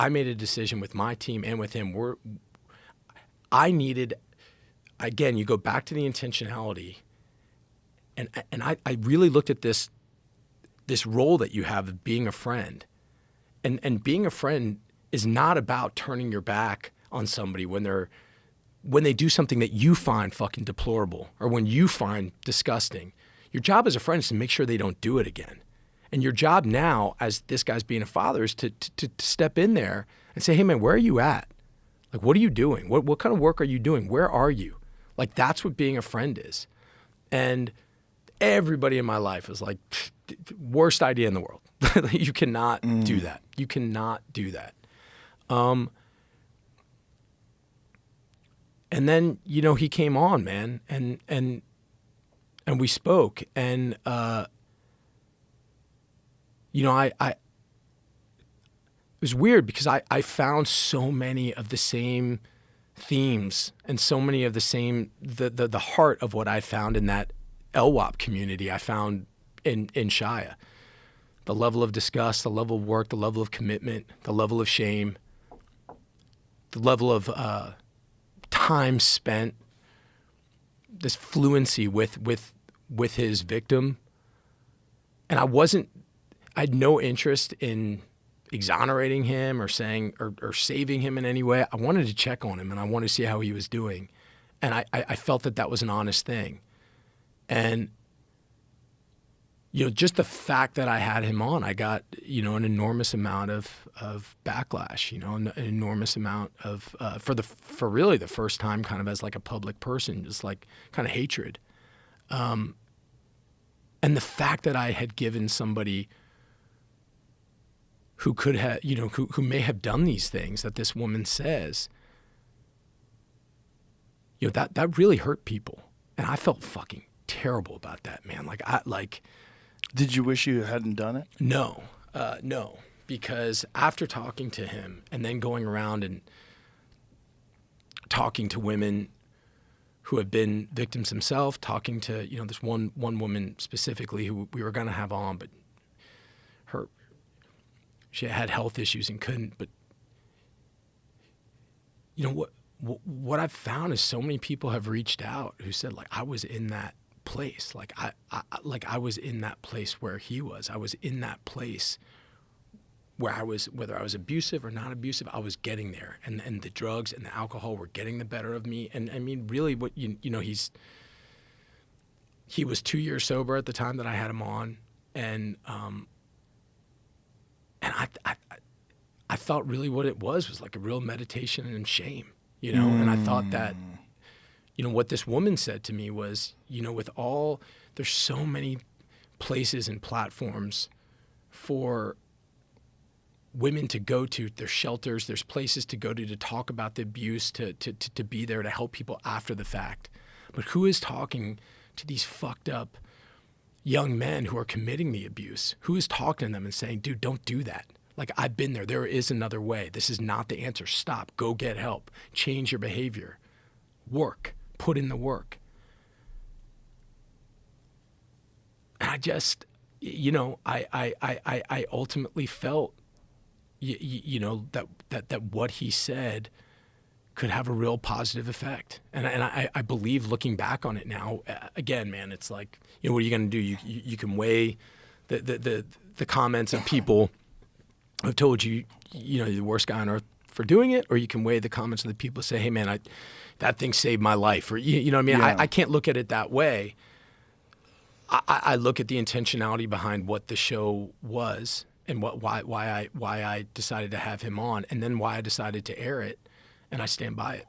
I made a decision with my team and with him. I needed, again, you go back to the intentionality, and I really looked at this role that you have of being a friend, and being a friend is not about turning your back on somebody when they do something that you find fucking deplorable or when you find disgusting. Your job as a friend is to make sure they don't do it again. And your job now, as this guy's being a father, is to step in there and say, hey man, where are you at? Like, what are you doing? What kind of work are you doing? Where are you? Like, that's what being a friend is. And everybody in my life was like, worst idea in the world. You cannot do that. You cannot do that. And then, you know, he came on, man, and we spoke, and you know, it was weird because I found so many of the same themes and so many of the same, the heart of what I found in that LWAP community I found in Shia. The level of disgust, the level of work, the level of commitment, the level of shame, the level of time spent, this fluency with his victim. And I had no interest in exonerating him or saying or saving him in any way. I wanted to check on him and I wanted to see how he was doing. And I felt that was an honest thing. And you know, just the fact that I had him on, I got, you know, an enormous amount of backlash, you know, an enormous amount of, for really the first time kind of as like a public person, just like kind of hatred. And the fact that I had given somebody who could have, you know, who may have done these things that this woman says, you know, that really hurt people. And I felt fucking terrible about that, man. Did you wish you hadn't done it? No, because after talking to him and then going around and talking to women who have been victims themselves, talking to, you know, this one woman specifically who we were going to have on, but she had health issues and couldn't. But you know what I've found is so many people have reached out who said, like, I was in that place. Like I was in that place where he was. I was in that place where I was, whether I was abusive or not abusive, I was getting there. And the drugs and the alcohol were getting the better of me. And I mean, really what, you know, he was 2 years sober at the time that I had him on. And I thought really what it was like a real meditation and shame, you know? And I thought that, you know, what this woman said to me was, you know, there's so many places and platforms for women to go to. There's shelters, there's places to go to talk about the abuse, to be there to help people after the fact. But who is talking to these fucked up young men who are committing the abuse? Who is talking to them and saying, dude, don't do that? Like, I've been there. There is another way. This is not the answer. Stop. Go get help. Change your behavior. Work. Put in the work. And I just, you know, I ultimately felt, you know, that what he said could have a real positive effect. And I believe, looking back on it now, again, man, it's like, you know, what are you going to do? You can weigh the comments of people who have told you, you know, you're the worst guy on earth for doing it, or you can weigh the comments of the people who say, hey man, that thing saved my life, or you know what I mean? Yeah. I can't look at it that way. I look at the intentionality behind what the show was and why I decided to have him on, and then why I decided to air it, and I stand by it.